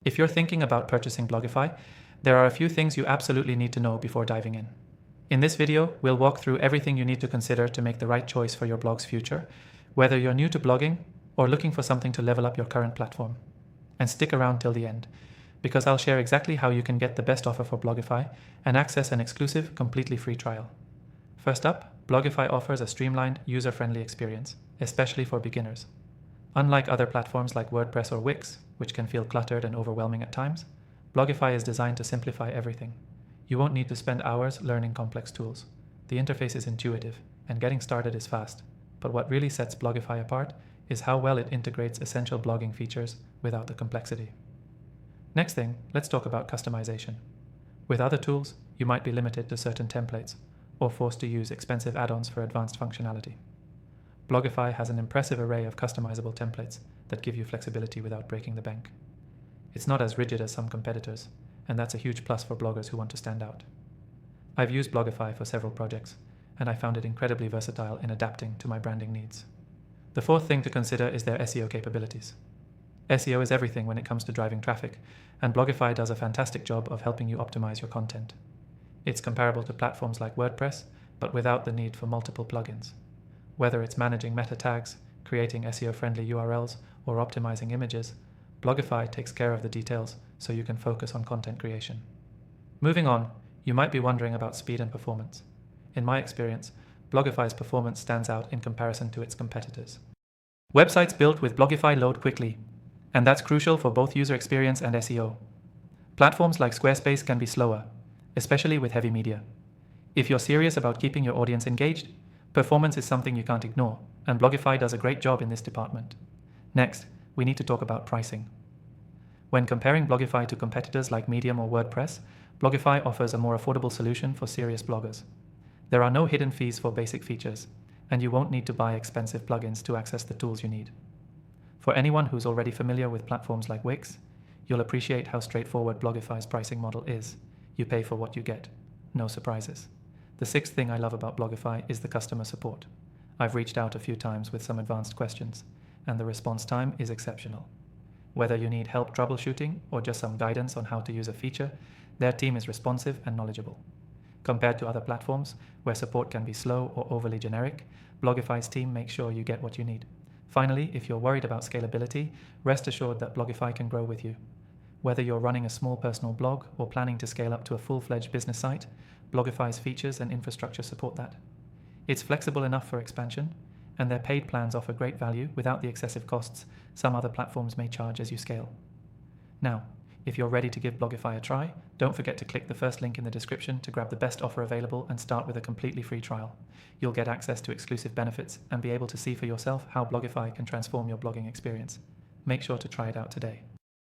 If you're thinking about purchasing Blogify, there are a few things you absolutely need to know before diving in. In this video, we'll walk through everything you need to consider to make the right choice for your blog's future, whether you're new to blogging or looking for something to level up your current platform. And stick around till the end, because I'll share exactly how you can get the best offer for Blogify and access an exclusive, completely free trial. First up, Blogify offers a streamlined, user-friendly experience, especially for beginners. Unlike other platforms like WordPress or Wix, which can feel cluttered and overwhelming at times, Blogify is designed to simplify everything. You won't need to spend hours learning complex tools. The interface is intuitive, and getting started is fast. But what really sets Blogify apart is how well it integrates essential blogging features without the complexity. Next thing, let's talk about customization. With other tools, you might be limited to certain templates, or forced to use expensive add-ons for advanced functionality. Blogify has an impressive array of customizable templates that give you flexibility without breaking the bank. It's not as rigid as some competitors, and that's a huge plus for bloggers who want to stand out. I've used Blogify for several projects, and I found it incredibly versatile in adapting to my branding needs. The fourth thing to consider is their SEO capabilities. SEO is everything when it comes to driving traffic, and Blogify does a fantastic job of helping you optimize your content. It's comparable to platforms like WordPress, but without the need for multiple plugins. Whether it's managing meta tags, creating SEO-friendly URLs, or optimizing images, Blogify takes care of the details so you can focus on content creation. Moving on, you might be wondering about speed and performance. In my experience, Blogify's performance stands out in comparison to its competitors. Websites built with Blogify load quickly, and that's crucial for both user experience and SEO. Platforms like Squarespace can be slower, especially with heavy media. If you're serious about keeping your audience engaged, performance is something you can't ignore, and Blogify does a great job in this department. Next, we need to talk about pricing. When comparing Blogify to competitors like Medium or WordPress, Blogify offers a more affordable solution for serious bloggers. There are no hidden fees for basic features, and you won't need to buy expensive plugins to access the tools you need. For anyone who's already familiar with platforms like Wix, you'll appreciate how straightforward Blogify's pricing model is. You pay for what you get. No surprises. The sixth thing I love about Blogify is the customer support. I've reached out a few times with some advanced questions, and the response time is exceptional. Whether you need help troubleshooting or just some guidance on how to use a feature, their team is responsive and knowledgeable. Compared to other platforms, where support can be slow or overly generic, Blogify's team makes sure you get what you need. Finally, if you're worried about scalability, rest assured that Blogify can grow with you. Whether you're running a small personal blog or planning to scale up to a full-fledged business site, Blogify's features and infrastructure support that. It's flexible enough for expansion, and their paid plans offer great value without the excessive costs some other platforms may charge as you scale. Now, if you're ready to give Blogify a try, don't forget to click the first link in the description to grab the best offer available and start with a completely free trial. You'll get access to exclusive benefits and be able to see for yourself how Blogify can transform your blogging experience. Make sure to try it out today.